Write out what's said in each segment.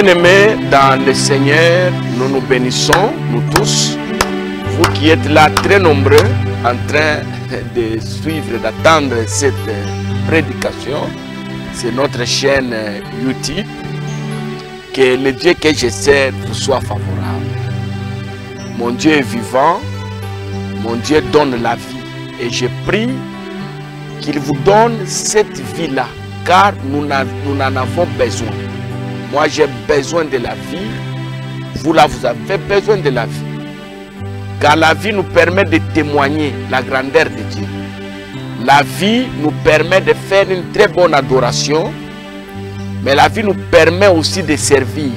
Bien-aimés dans le Seigneur, nous nous bénissons, nous tous. Vous qui êtes là très nombreux, en train de suivre, d'attendre cette prédication, c'est notre chaîne YouTube. Que le Dieu que je sers vous soit favorable. Mon Dieu est vivant, mon Dieu donne la vie. Et je prie qu'il vous donne cette vie-là, car nous en avons besoin. Moi, j'ai besoin de la vie. Vous là, vous avez besoin de la vie. Car la vie nous permet de témoigner la grandeur de Dieu. La vie nous permet de faire une très bonne adoration. Mais la vie nous permet aussi de servir.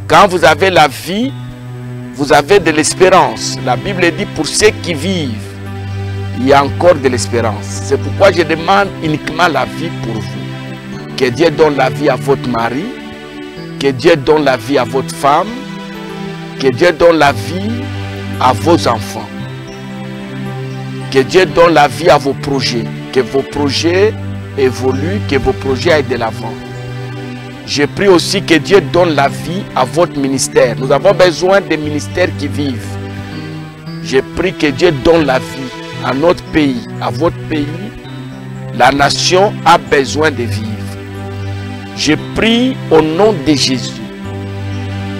Quand vous avez la vie, vous avez de l'espérance. La Bible dit pour ceux qui vivent, il y a encore de l'espérance. C'est pourquoi je demande uniquement la vie pour vous. Que Dieu donne la vie à votre mari, que Dieu donne la vie à votre femme, que Dieu donne la vie à vos enfants, que Dieu donne la vie à vos projets, que vos projets évoluent, que vos projets aillent de l'avant. Je prie aussi que Dieu donne la vie à votre ministère. Nous avons besoin de ministères qui vivent. Je prie que Dieu donne la vie à notre pays, à votre pays. La nation a besoin de vivre. Je prie au nom de Jésus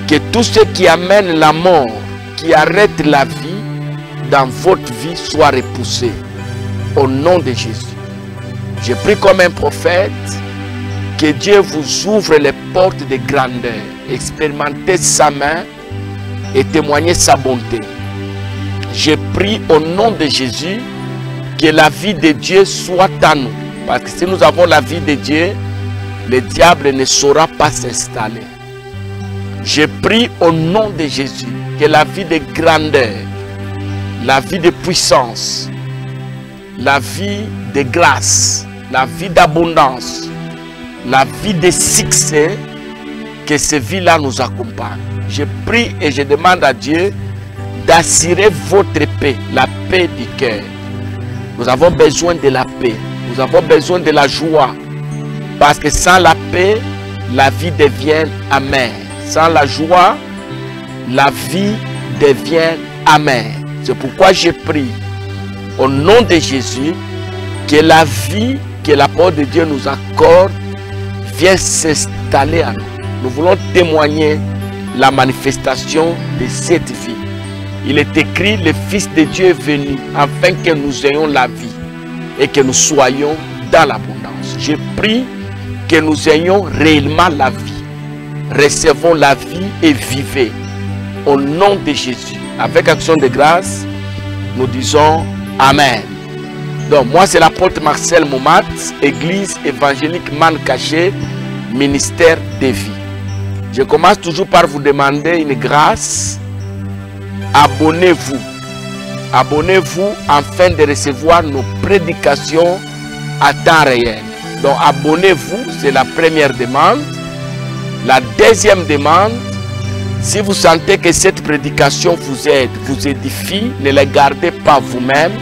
que tout ce qui amène la mort, qui arrête la vie dans votre vie soit repoussé. Au nom de Jésus. Je prie comme un prophète que Dieu vous ouvre les portes de grandeur, expérimenter sa main et témoigner sa bonté. Je prie au nom de Jésus que la vie de Dieu soit à nous. Parce que si nous avons la vie de Dieu, le diable ne saura pas s'installer. Je prie au nom de Jésus que la vie de grandeur, la vie de puissance, la vie de grâce, la vie d'abondance, la vie de succès, que ces vies-là nous accompagnent. Je prie et je demande à Dieu d'assurer votre paix, la paix du cœur. Nous avons besoin de la paix, nous avons besoin de la joie, parce que sans la paix, la vie devient amère. Sans la joie, la vie devient amère. C'est pourquoi je prie au nom de Jésus que la vie que la parole de Dieu nous accorde vienne s'installer à nous. Nous voulons témoigner la manifestation de cette vie. Il est écrit, le Fils de Dieu est venu afin que nous ayons la vie et que nous soyons dans l'abondance. Je prie que nous ayons réellement la vie. Recevons la vie et vivez. Au nom de Jésus. Avec action de grâce, nous disons Amen. Donc moi c'est l'apôtre Marcel Moumat, Église évangélique Man Caché, ministère de vie. Je commence toujours par vous demander une grâce. Abonnez-vous. Abonnez-vous afin de recevoir nos prédications à temps réel. Donc abonnez-vous, c'est la première demande. La deuxième demande, si vous sentez que cette prédication vous aide, vous édifie, ne la gardez pas vous-même.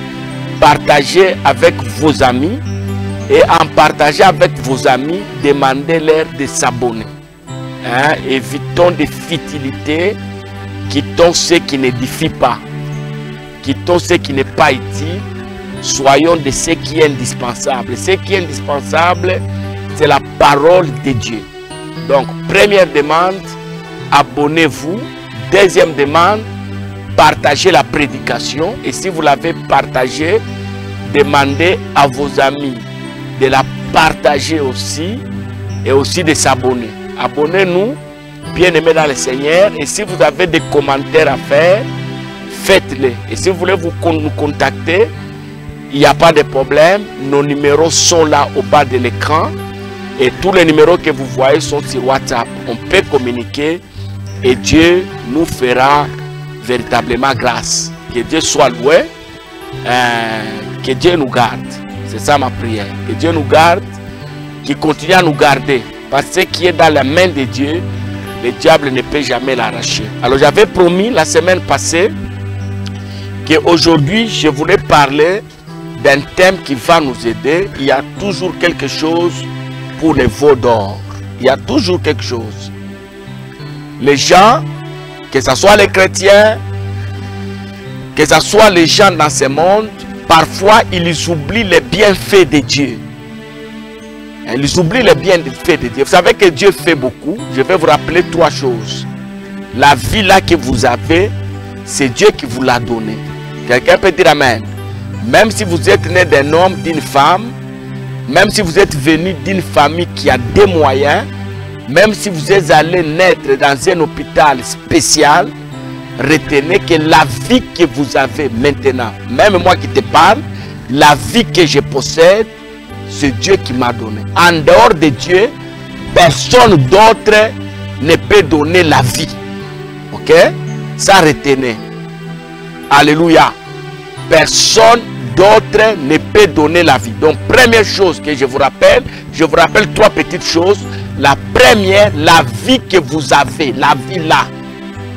Partagez avec vos amis. Et en partageant avec vos amis, demandez-leur de s'abonner. Évitons des futilités. Quittons ce qui n'édifie pas. Quittons ce qui n'est pas utile. Soyons de ce qui est indispensable. Ce qui est indispensable, c'est la parole de Dieu. Donc, première demande, abonnez-vous. Deuxième demande, partagez la prédication. Et si vous l'avez partagée, demandez à vos amis de la partager aussi et aussi de s'abonner. Abonnez-nous, bien-aimés dans le Seigneur. Et si vous avez des commentaires à faire, faites-les. Et si vous voulez nous contacter, il n'y a pas de problème. Nos numéros sont là au bas de l'écran. Et tous les numéros que vous voyez sont sur WhatsApp. On peut communiquer et Dieu nous fera véritablement grâce. Que Dieu soit loué. Que Dieu nous garde. C'est ça ma prière. Que Dieu nous garde. Qu'il continue à nous garder. Parce que ce qui est dans la main de Dieu, le diable ne peut jamais l'arracher. Alors j'avais promis la semaine passée qu'aujourd'hui je voulais parler d'un thème qui va nous aider. Il y a toujours quelque chose pour les veaux d'or. Il y a toujours quelque chose. les gens, que ce soit les chrétiens, que ce soit les gens dans ce monde, parfois ils oublient les bienfaits de Dieu. Ils oublient les bienfaits de Dieu. Vous savez que Dieu fait beaucoup. Je vais vous rappeler 3 choses. La vie là que vous avez, c'est Dieu qui vous l'a donnée. Quelqu'un peut dire Amen. Même si vous êtes né d'un homme, d'une femme, même si vous êtes venu d'une famille qui a des moyens, même si vous êtes allé naître dans un hôpital spécial, retenez que la vie que vous avez maintenant, même moi qui te parle, la vie que je possède, c'est Dieu qui m'a donné. En dehors de Dieu, personne d'autre ne peut donner la vie. Ok? Ça retenez. Alléluia. Personne d'autre ne peut donner la vie. Donc, première chose que je vous rappelle 3 petites choses. La première, la vie que vous avez, la vie là,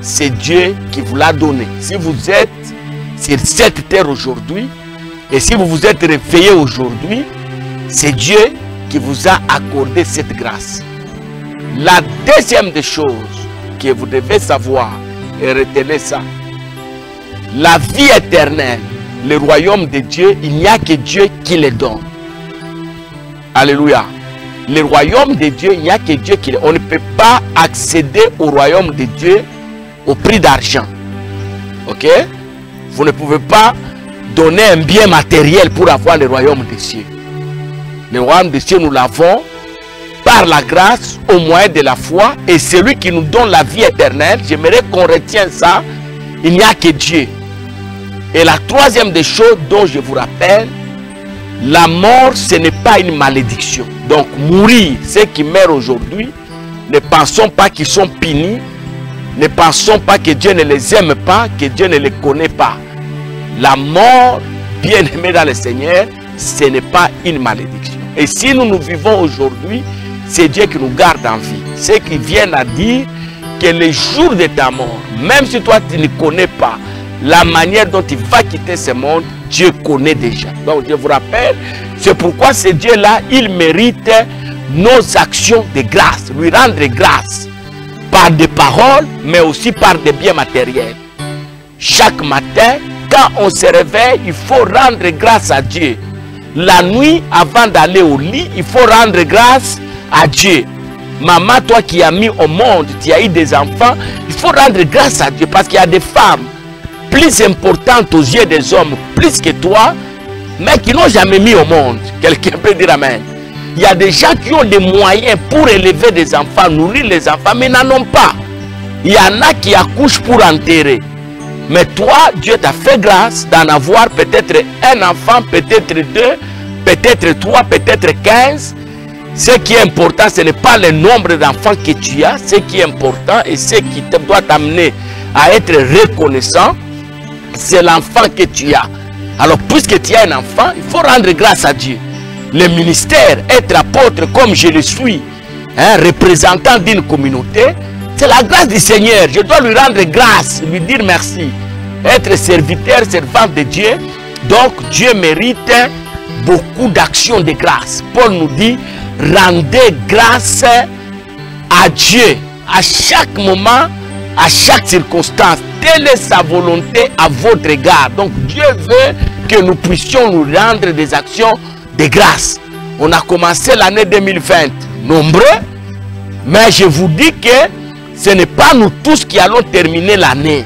c'est Dieu qui vous l'a donnée. Si vous êtes sur cette terre aujourd'hui, et si vous vous êtes réveillé aujourd'hui, c'est Dieu qui vous a accordé cette grâce. La deuxième des choses que vous devez savoir, et retenez ça, la vie éternelle, le royaume de Dieu, il n'y a que Dieu qui le donne. Alléluia. Le royaume de Dieu, il n'y a que Dieu qui le donne. On ne peut pas accéder au royaume de Dieu au prix d'argent. Ok? Vous ne pouvez pas donner un bien matériel pour avoir le royaume des cieux. Le royaume des cieux, nous l'avons par la grâce, au moyen de la foi. Et celui qui nous donne la vie éternelle, j'aimerais qu'on retienne ça, il n'y a que Dieu. Et la troisième des choses dont je vous rappelle, la mort, ce n'est pas une malédiction. Donc mourir, ceux qui meurent aujourd'hui, ne pensons pas qu'ils sont punis, ne pensons pas que Dieu ne les aime pas, que Dieu ne les connaît pas. La mort, bien aimée dans le Seigneur, ce n'est pas une malédiction. Et si nous vivons aujourd'hui, c'est Dieu qui nous garde en vie. Ceux qui viennent à dire que le jour de ta mort, même si toi tu ne connais pas la manière dont tu vas quitter ce monde, Dieu connaît déjà. Donc je vous rappelle, c'est pourquoi ce Dieu-là, il mérite nos actions de grâce, lui rendre grâce par des paroles, mais aussi par des biens matériels. Chaque matin, quand on se réveille, il faut rendre grâce à Dieu. La nuit, avant d'aller au lit, il faut rendre grâce à Dieu. Maman, toi qui as mis au monde, tu as eu des enfants, il faut rendre grâce à Dieu parce qu'il y a des femmes plus importantes aux yeux des hommes, plus que toi, mais qui n'ont jamais mis au monde. Quelqu'un peut dire Amen. Il y a des gens qui ont des moyens pour élever des enfants, nourrir les enfants, mais n'en ont pas. Il y en a qui accouchent pour enterrer. Mais toi, Dieu t'a fait grâce d'en avoir peut-être un enfant, peut-être 2, peut-être 3, peut-être 15. Ce qui est important, ce n'est pas le nombre d'enfants que tu as. Ce qui est important et ce qui doit t'amener à être reconnaissant, c'est l'enfant que tu as. Alors, puisque tu as un enfant, il faut rendre grâce à Dieu. Le ministère, être apôtre comme je le suis, représentant d'une communauté, c'est la grâce du Seigneur. Je dois lui rendre grâce, lui dire merci. Être serviteur, servant de Dieu. Donc, Dieu mérite beaucoup d'actions de grâce. Paul nous dit, rendez grâce à Dieu à chaque moment, à chaque circonstance. Telle est sa volonté à votre égard. Donc, Dieu veut que nous puissions nous rendre des actions de grâce. On a commencé l'année 2020 nombreux, mais je vous dis que ce n'est pas nous tous qui allons terminer l'année.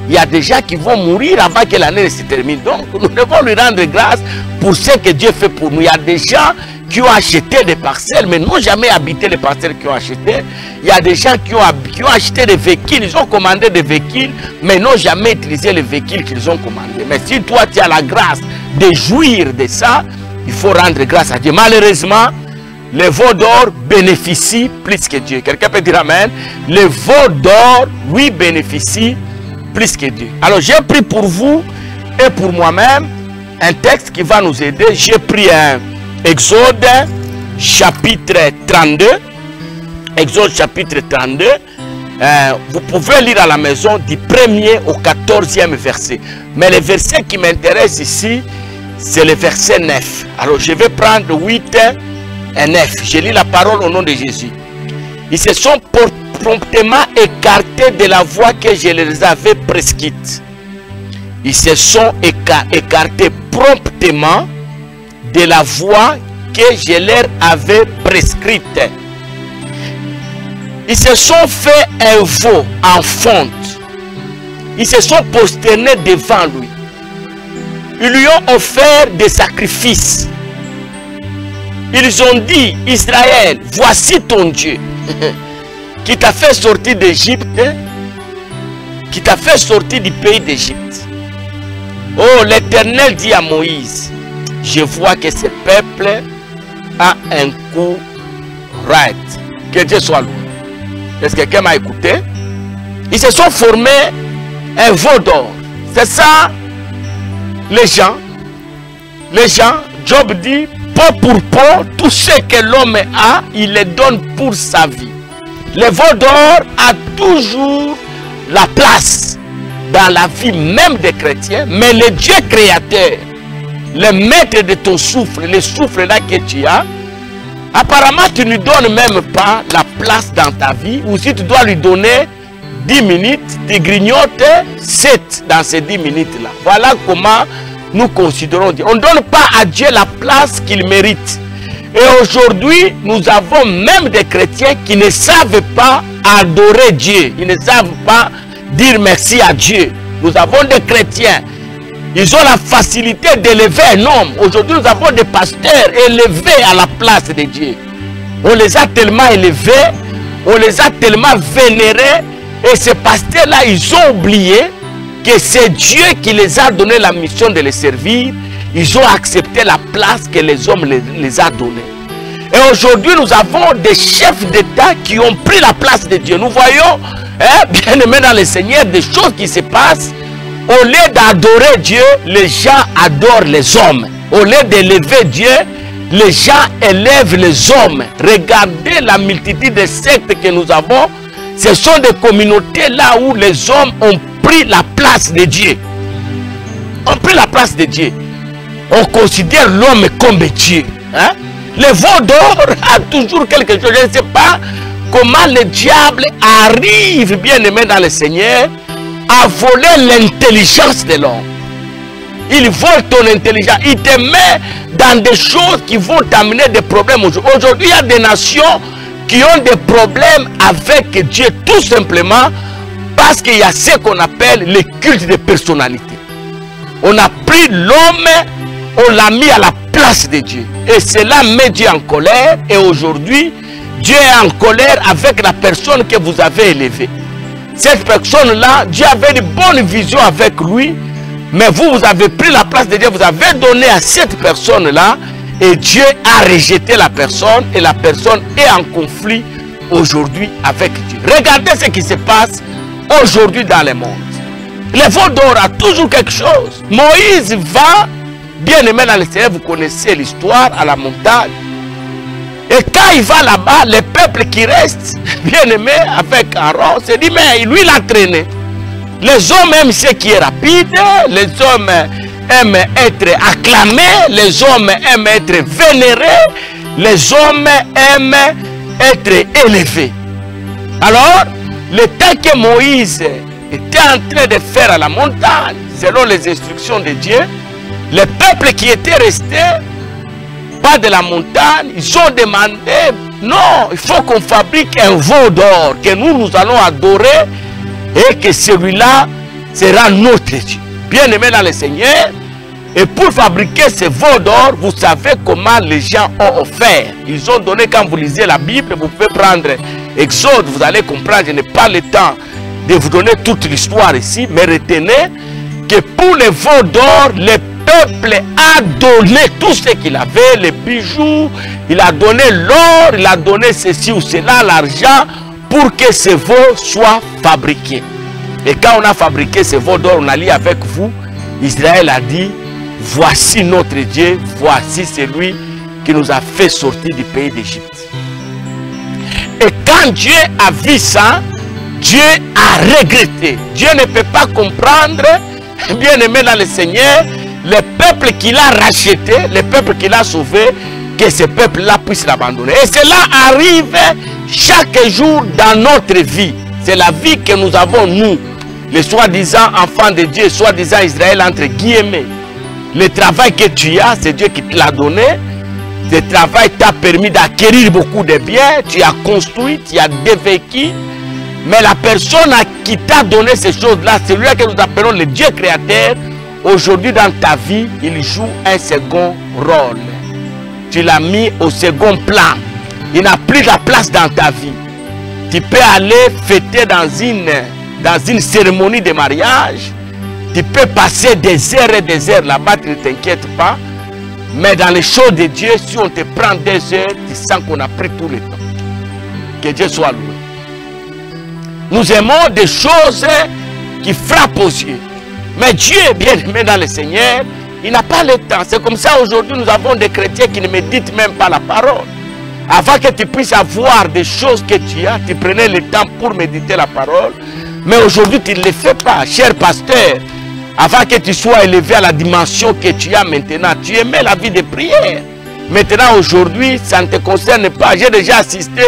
Il y a des gens qui vont mourir avant que l'année ne se termine. Donc, nous devons lui rendre grâce pour ce que Dieu fait pour nous. Il y a des gens qui ont acheté des parcelles, mais n'ont jamais habité les parcelles qu'ils ont achetées. Il y a des gens qui ont acheté des véhicules, ils ont commandé des véhicules, mais n'ont jamais utilisé les véhicules qu'ils ont commandés. Mais si toi, tu as la grâce de jouir de ça, il faut rendre grâce à Dieu. Malheureusement, les veaux d'or bénéficient plus que Dieu. Quelqu'un peut dire Amen. Les veaux d'or, oui, bénéficient plus que Dieu. Alors, j'ai pris pour vous et pour moi-même un texte qui va nous aider. J'ai pris un Exode chapitre 32. Exode chapitre 32. Vous pouvez lire à la maison du 1er au 14e verset. Mais le verset qui m'intéresse ici, c'est le verset 9. Alors je vais prendre 8 et 9. Je lis la parole au nom de Jésus. Ils se sont promptement écartés de la voie que je les avais prescrite. Ils se sont écartés promptement de la voie que je leur avais prescrite. Ils se sont fait un veau en fonte. Ils se sont prosternés devant lui. Ils lui ont offert des sacrifices. Ils ont dit, Israël, voici ton Dieu, qui t'a fait sortir d'Égypte, qui t'a fait sortir du pays d'Égypte. Oh, l'Éternel dit à Moïse, je vois que ce peuple a un coup raide. Que Dieu soit loué. Est-ce que quelqu'un m'a écouté? Ils se sont formés un veau d'or. C'est ça, les gens, Job dit, pot pour pot, tout ce que l'homme a, il le donne pour sa vie. Le veau d'or a toujours la place dans la vie même des chrétiens, mais le Dieu créateur, le maître de ton souffle, le souffle là que tu as, apparemment tu ne donnes même pas la place dans ta vie, ou si tu dois lui donner 10 minutes, tu grignotes 7 dans ces 10 minutes là. Voilà comment nous considérons Dieu. On ne donne pas à Dieu la place qu'il mérite. Et aujourd'hui, nous avons même des chrétiens qui ne savent pas adorer Dieu. Ils ne savent pas dire merci à Dieu. Nous avons des chrétiens. Ils ont la facilité d'élever un homme. Aujourd'hui, nous avons des pasteurs élevés à la place de Dieu. On les a tellement élevés, on les a tellement vénérés. Et ces pasteurs-là, ils ont oublié que c'est Dieu qui les a donné la mission de les servir. Ils ont accepté la place que les hommes les a donnée. Et aujourd'hui, nous avons des chefs d'État qui ont pris la place de Dieu. Nous voyons, bien aimé dans le Seigneur, des choses qui se passent. Au lieu d'adorer Dieu, les gens adorent les hommes. Au lieu d'élever Dieu, les gens élèvent les hommes. Regardez la multitude de sectes que nous avons. Ce sont des communautés là où les hommes ont pris la place de Dieu. On pris la place de Dieu. On considère l'homme comme Dieu. Hein? Le veau d'or a toujours quelque chose. Je ne sais pas comment le diable arrive, bien aimé dans le Seigneur, à voler l'intelligence de l'homme. Il vole ton intelligence. Il te met dans des choses qui vont t'amener des problèmes. Aujourd'hui, il y a des nations qui ont des problèmes avec Dieu, tout simplement parce qu'il y a ce qu'on appelle le culte de personnalité. On a pris l'homme, on l'a mis à la place de Dieu. Et cela met Dieu en colère. Et aujourd'hui, Dieu est en colère avec la personne que vous avez élevée. Cette personne-là, Dieu avait une bonne vision avec lui, mais vous avez pris la place de Dieu, vous avez donné à cette personne-là, et Dieu a rejeté la personne, et la personne est en conflit aujourd'hui avec Dieu. Regardez ce qui se passe aujourd'hui dans le monde. Le veau d'or a toujours quelque chose. Moïse va, bien aimé dans le Seigneur, vous connaissez l'histoire, à la montagne. Et quand il va là-bas, le peuple qui reste, bien aimé, avec Aaron, se dit, mais lui, il a traîné. Les hommes aiment ce qui est rapide, les hommes aiment être acclamés, les hommes aiment être vénérés, les hommes aiment être élevés. Alors, le temps que Moïse était en train de faire à la montagne, selon les instructions de Dieu, le peuple qui était resté pas de la montagne, ils ont demandé, non, il faut qu'on fabrique un veau d'or que nous allons adorer et que celui-là sera notre Dieu. Bien aimé dans le Seigneur. Et pour fabriquer ce veau d'or, vous savez comment les gens ont offert. Ils ont donné, quand vous lisez la Bible, vous pouvez prendre Exode, vous allez comprendre, je n'ai pas le temps de vous donner toute l'histoire ici, mais retenez que pour le veau d'or, le peuple a donné tout ce qu'il avait, les bijoux, il a donné l'or, il a donné ceci ou cela, l'argent, pour que ce veau soit fabriqué. Et quand on a fabriqué ce veau d'or, on a lu avec vous, Israël a dit, voici notre Dieu, voici celui qui nous a fait sortir du pays d'Égypte. Et quand Dieu a vu ça, Dieu a regretté. Dieu ne peut pas comprendre, bien aimé dans le Seigneur, le peuple qu'il a racheté, le peuple qu'il a sauvé, que ce peuple-là puisse l'abandonner. Et cela arrive chaque jour dans notre vie. C'est la vie que nous avons, nous, les soi-disant enfants de Dieu, soi-disant Israël, entre guillemets. Le travail que tu as, c'est Dieu qui te l'a donné. Ce travail t'a permis d'acquérir beaucoup de biens. Tu as construit, tu as dévécu. Mais la personne qui t'a donné ces choses-là, c'est lui que nous appelons le Dieu créateur. Aujourd'hui, dans ta vie, il joue un second rôle. Tu l'as mis au second plan. Il n'a plus la place dans ta vie. Tu peux aller fêter dans une cérémonie de mariage. Tu peux passer des heures et des heures là-bas, tu ne t'inquiètes pas. Mais dans les choses de Dieu, si on te prend des heures, tu sens qu'on a pris tout le temps. Que Dieu soit loué. Nous aimons des choses qui frappent aux yeux. Mais Dieu, bien aimé dans le Seigneur, il n'a pas le temps. C'est comme ça aujourd'hui, nous avons des chrétiens qui ne méditent même pas la parole. Avant que tu puisses avoir des choses que tu as, tu prenais le temps pour méditer la parole. Mais aujourd'hui, tu ne le fais pas, cher pasteur. Avant que tu sois élevé à la dimension que tu as maintenant, tu aimais la vie de prière. Maintenant, aujourd'hui, ça ne te concerne pas. J'ai déjà assisté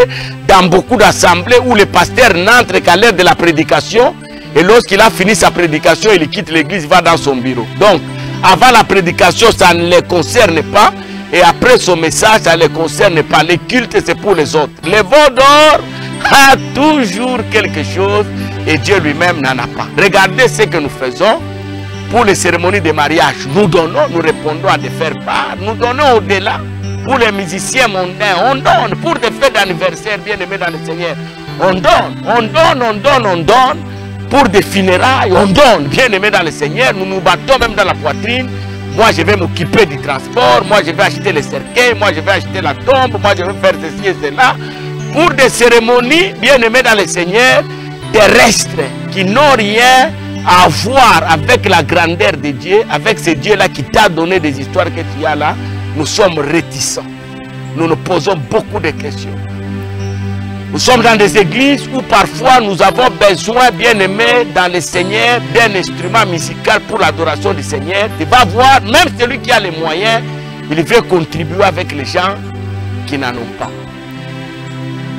dans beaucoup d'assemblées où le pasteur n'entre qu'à l'heure de la prédication. Et lorsqu'il a fini sa prédication, il quitte l'église, va dans son bureau. Donc, avant la prédication, ça ne les concerne pas. Et après son message, ça ne les concerne pas. Les cultes, c'est pour les autres. Le veau d'or a toujours quelque chose et Dieu lui-même n'en a pas. Regardez ce que nous faisons pour les cérémonies de mariage. Nous donnons, nous répondons à des faire part. Nous donnons au-delà. Pour les musiciens mondains, on donne. Pour des fêtes d'anniversaire, bien aimés dans le Seigneur, on donne, on donne, on donne, on donne. Pour des funérailles, on donne. Bien aimés dans le Seigneur, nous nous battons même dans la poitrine. Moi, je vais m'occuper du transport. Moi, je vais acheter les cercueils. Moi, je vais acheter la tombe. Moi, je vais faire ceci et cela. Pour des cérémonies, bien aimés dans le Seigneur, terrestres, qui n'ont rien à voir avec la grandeur de Dieu, avec ce Dieu-là qui t'a donné des histoires que tu as là, nous sommes réticents. Nous nous posons beaucoup de questions. Nous sommes dans des églises où parfois nous avons besoin, bien aimé, dans le Seigneur, d'un instrument musical pour l'adoration du Seigneur. Tu vas voir, même celui qui a les moyens, il veut contribuer avec les gens qui n'en ont pas.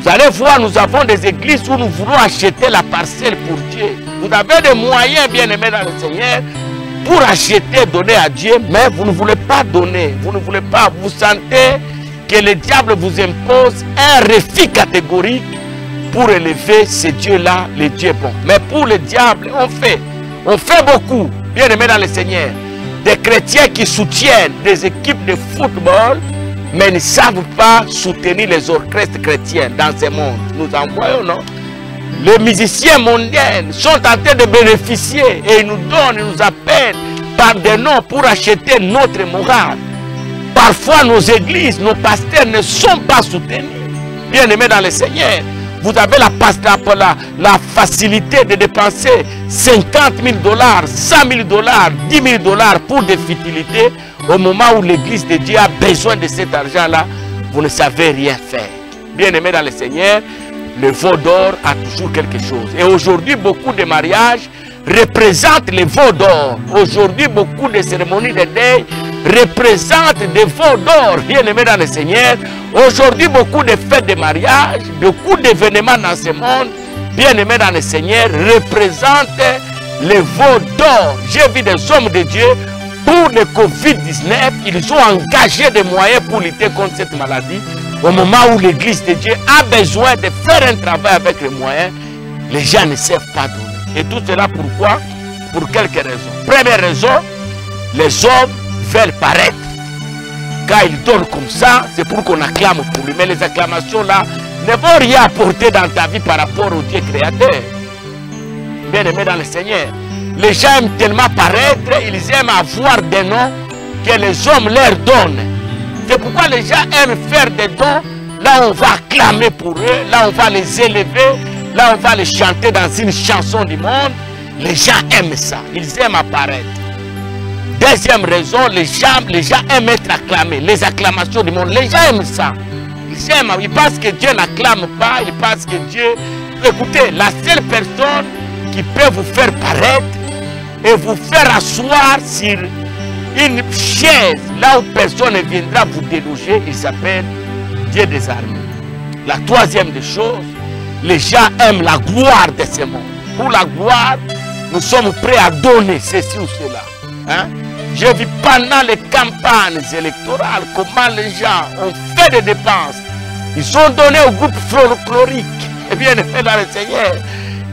Vous allez voir, nous avons des églises où nous voulons acheter la parcelle pour Dieu. Vous avez des moyens, bien aimés dans le Seigneur, pour acheter, donner à Dieu, mais vous ne voulez pas donner. Vous ne voulez pas, vous sentez que le diable vous impose un refus catégorique pour élever ce Dieu-là, le Dieu bon. Mais pour le diable, on fait beaucoup, bien aimé dans le Seigneur. Des chrétiens qui soutiennent des équipes de football, mais ne savent pas soutenir les orchestres chrétiens dans ce monde. Nous en voyons, non? Les musiciens mondains sont en train de bénéficier et ils nous donnent, ils nous appellent par des noms pour acheter notre morale. Parfois, nos églises, nos pasteurs ne sont pas soutenus. Bien aimés dans le Seigneur, vous avez la facilité de dépenser 50 000 $, 100 000 $, 10 000 $ pour des futilités. Au moment où l'église de Dieu a besoin de cet argent-là, vous ne savez rien faire. Bien aimés dans le Seigneur, le veau d'or a toujours quelque chose. Et aujourd'hui, beaucoup de mariages représentent le veau d'or. Aujourd'hui, beaucoup de cérémonies de deuil représentent des veaux d'or, bien aimés dans le Seigneur. Aujourd'hui, beaucoup de fêtes de mariage, beaucoup d'événements dans ce monde, bien aimés dans le Seigneur, représentent les veaux d'or. J'ai vu des hommes de Dieu, pour le Covid-19, ils ont engagé des moyens pour lutter contre cette maladie. Au moment où l'église de Dieu a besoin de faire un travail avec les moyens, les gens ne savent pas donner. Et tout cela pourquoi? Pour quelques raisons. Première raison, les hommes veulent paraître. Quand ils donnent comme ça, c'est pour qu'on acclame pour lui. Mais les acclamations là ne vont rien apporter dans ta vie par rapport au Dieu créateur. Bien aimé dans le Seigneur. Les gens aiment tellement paraître, ils aiment avoir des noms que les hommes leur donnent. C'est pourquoi les gens aiment faire des dons. Là, on va acclamer pour eux. Là, on va les élever. Là, on va les chanter dans une chanson du monde. Les gens aiment ça. Ils aiment apparaître. Deuxième raison, les gens aiment être acclamés. Les acclamations du monde. Les gens aiment ça. Ils aiment. Ils pensent que Dieu n'acclame pas. Ils pensent que Dieu... Écoutez, la seule personne qui peut vous faire paraître et vous faire asseoir sur une chaise là où personne ne viendra vous déloger, il s'appelle Dieu des armées. La troisième des choses, les gens aiment la gloire de ce monde. Pour la gloire, nous sommes prêts à donner ceci ou cela. Hein? J'ai vu pendant les campagnes électorales comment les gens ont fait des dépenses. Ils ont donné au groupe folklorique, et bien aimé dans le Seigneur.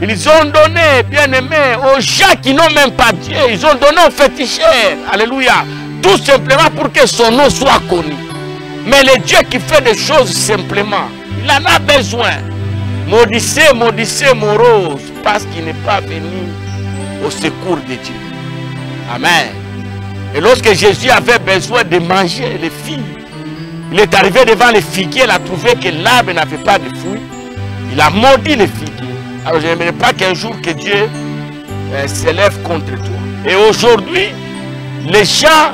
Ils ont donné, bien aimé, aux gens qui n'ont même pas Dieu. Ils ont donné aux féticheurs. Alléluia. Tout simplement pour que son nom soit connu. Mais le Dieu qui fait des choses simplement, il en a besoin. Maudissez, maudissez mon rose, parce qu'il n'est pas venu au secours de Dieu. Amen. Et lorsque Jésus avait besoin de manger les figues, il est arrivé devant les figuiers, il a trouvé que l'arbre n'avait pas de fruits. Il a maudit les figuiers. Alors je n'aimerais pas qu'un jour que Dieu s'élève contre toi. Et aujourd'hui, les gens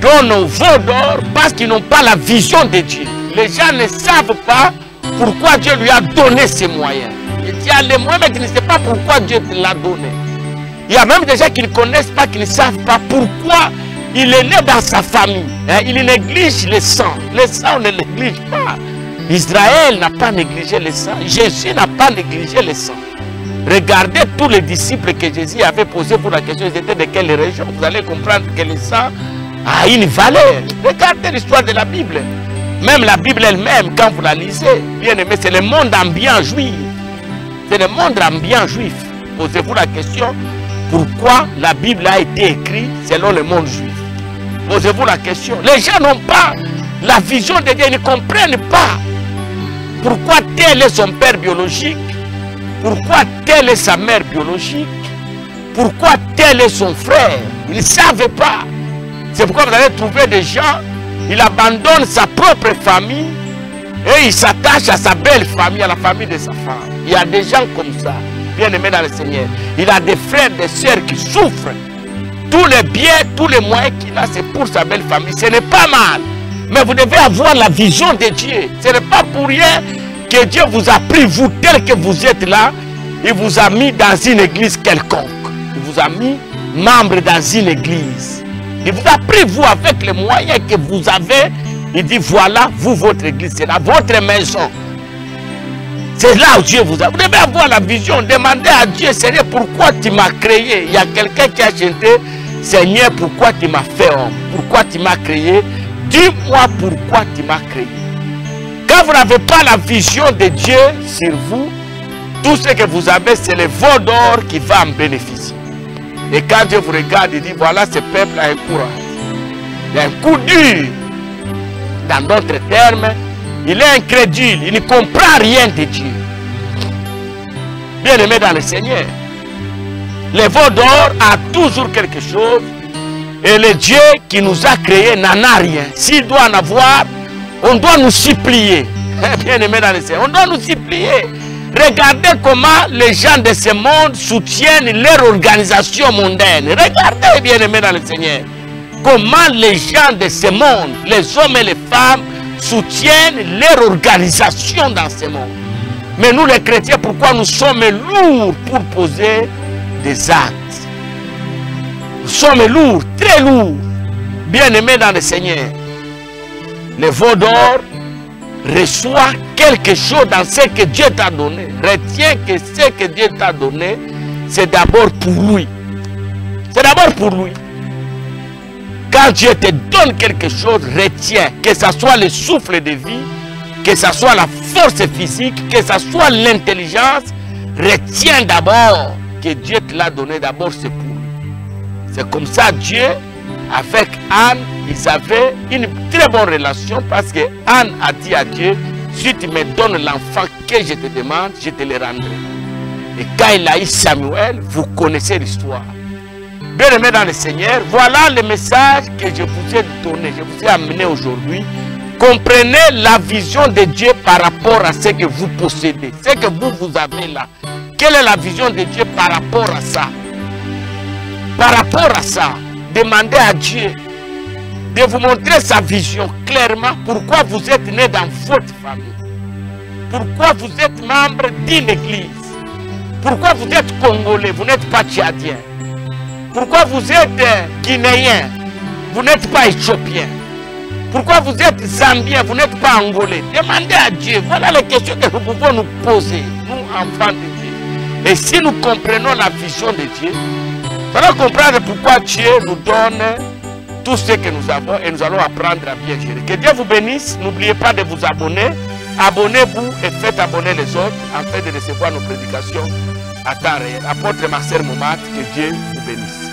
donnent au veau d'or parce qu'ils n'ont pas la vision de Dieu. Les gens ne savent pas pourquoi Dieu lui a donné ces moyens. Il a les moyens, mais qui ne savent pas pourquoi Dieu l'a donné. Il y a même des gens qui ne connaissent pas, qui ne savent pas pourquoi il est né dans sa famille. Hein? Il néglige le sang. Le sang, on ne néglige pas. Israël n'a pas négligé le sang. Jésus n'a pas négligé le sang. Regardez tous les disciples que Jésus avait posés pour la question, ils étaient de quelle région. Vous allez comprendre que le sang a une valeur. Regardez l'histoire de la Bible. Même la Bible elle-même, quand vous la lisez, bien aimé, c'est le monde ambiant juif. C'est le monde ambiant juif. Posez-vous la question, pourquoi la Bible a été écrite selon le monde juif? Posez-vous la question. Les gens n'ont pas la vision de Dieu, ils ne comprennent pas. Pourquoi tel est son père biologique? Pourquoi tel est sa mère biologique? Pourquoi tel est son frère? Ils ne savent pas. C'est pourquoi vous allez trouver des gens, il abandonne sa propre famille et il s'attache à sa belle famille, à la famille de sa femme. Il y a des gens comme ça, bien aimés dans le Seigneur. Il a des frères, des sœurs qui souffrent. Tous les biens, tous les moyens qu'il a, c'est pour sa belle famille. Ce n'est pas mal. Mais vous devez avoir la vision de Dieu. Ce n'est pas pour rien que Dieu vous a pris, vous, tel que vous êtes là. Il vous a mis dans une église quelconque. Il vous a mis membre dans une église. Il vous a pris, vous, avec les moyens que vous avez. Il dit, voilà, vous, votre église, c'est là, votre maison. C'est là où Dieu vous a. Vous devez avoir la vision. Demandez à Dieu, Seigneur, pourquoi tu m'as créé? Il y a quelqu'un qui a chanté, Seigneur, pourquoi tu m'as fait homme? Pourquoi tu m'as créé? Dis-moi pourquoi tu m'as créé. Quand vous n'avez pas la vision de Dieu sur vous, tout ce que vous avez, c'est le veau d'or qui va en bénéficier. Et quand Dieu vous regarde, il dit, voilà, ce peuple a un courage. Il a un coup dur. Dans d'autres termes, il est incrédule, il ne comprend rien de Dieu. Bien aimé dans le Seigneur, le veau d'or a toujours quelque chose. Et le Dieu qui nous a créés n'en a rien. S'il doit en avoir, on doit nous supplier. Bien aimé dans le Seigneur, on doit nous supplier. Regardez comment les gens de ce monde soutiennent leur organisation mondaine. Regardez, bien aimé dans le Seigneur, comment les gens de ce monde, les hommes et les femmes, soutiennent leur organisation dans ce monde. Mais nous les chrétiens, pourquoi nous sommes lourds pour poser des actes? Nous sommes lourds, très lourds. Bien aimés dans le Seigneur. Le veau d'or reçoit quelque chose dans ce que Dieu t'a donné. Retiens que ce que Dieu t'a donné, c'est d'abord pour lui. C'est d'abord pour lui. Quand Dieu te donne quelque chose, retiens que ce soit le souffle de vie, que ce soit la force physique, que ce soit l'intelligence. Retiens d'abord que Dieu te l'a donné, d'abord c'est pour lui. C'est comme ça Dieu, avec Anne, ils avaient une très bonne relation parce que Anne a dit à Dieu, si tu me donnes l'enfant que je te demande, je te le rendrai. Et quand il a eu Samuel, vous connaissez l'histoire. Bien aimé dans le Seigneur, voilà le message que je vous ai donné, je vous ai amené aujourd'hui. Comprenez la vision de Dieu par rapport à ce que vous possédez, ce que vous avez là. Quelle est la vision de Dieu par rapport à ça? Par rapport à ça, demandez à Dieu de vous montrer sa vision clairement. Pourquoi vous êtes né dans votre famille? Pourquoi vous êtes membre d'une église? Pourquoi vous êtes congolais, vous n'êtes pas tchadien? Pourquoi vous êtes guinéen? vous n'êtes pas éthiopien? Pourquoi vous êtes zambien, vous n'êtes pas angolais? Demandez à Dieu. Voilà les questions que nous pouvons nous poser, nous enfants de Dieu. Et si nous comprenons la vision de Dieu, nous allons comprendre pourquoi Dieu nous donne tout ce que nous avons et nous allons apprendre à bien gérer. Que Dieu vous bénisse. N'oubliez pas de vous abonner. Abonnez-vous et faites abonner les autres afin de recevoir nos prédications à temps réel. Apôtre Marcel Momat, que Dieu vous bénisse.